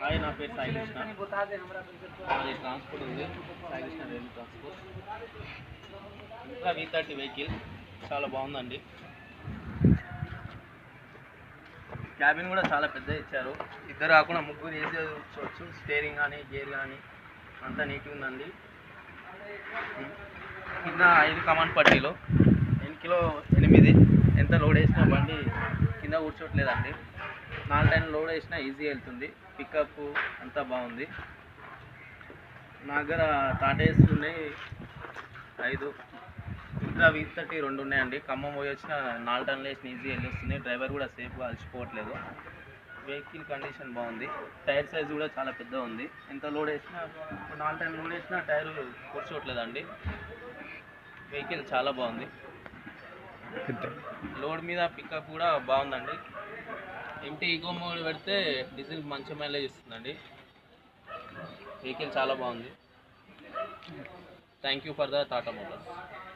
Hi, నా పేరు సాయి కృష్ణ. అది ట్రాన్స్పోర్ట్ ఉంది, సాయి కృష్ణ రైలు ట్రాన్స్పోర్ట్. ఇంకా V30 వెహికల్ చాలా బాగుందండి. క్యాబిన్ కూడా చాలా పెద్దగా ఇచ్చారు. ఇద్దరు కాకుండా ముగ్గురు ఏసీ కూర్చోవచ్చు. స్టీరింగ్ కానీ గేర్ కానీ అంతా నీట్గా ఉందండి. కింద 5 కమాండ్ పట్టీలో ఎన్కిలో 8 ఎంత లోడ్ వేసినా బండి కింద కూర్చోట్లేదండి. 4 టైం లోడ్ వేసినా ఈజీగా వెళ్తుంది. పికప్ అంతా బాగుంది. నా దగ్గర టాటా ఏసీ ఉన్నాయి 5, ఇంకా V30 2 ఉన్నాయండి. ఖమ్మం పోయి వచ్చిన 4 టన్నులు వేసిన ఈజీగా వెళ్ళొస్తుంది. డ్రైవర్ కూడా సేఫ్గా అలసిపోవట్లేదు. వెహికల్ కండిషన్ బాగుంది. టైర్ సైజ్ కూడా చాలా పెద్దగా ఉంది. ఎంత లోడ్ వేసినా 4 టైం లోడ్ వేసినా టైర్ కూర్చోట్లేదండి. వెహికల్ చాలా బాగుంది. లోడ్ మీద పికప్ కూడా బాగుందండి. ఎంటీ ఈకో మోడ్ పెడితే డీజిల్ మంచి మైలేజ్ ఇస్తుందండి. వెహికల్ చాలా బాగుంది. Thank you for the Tata Motors.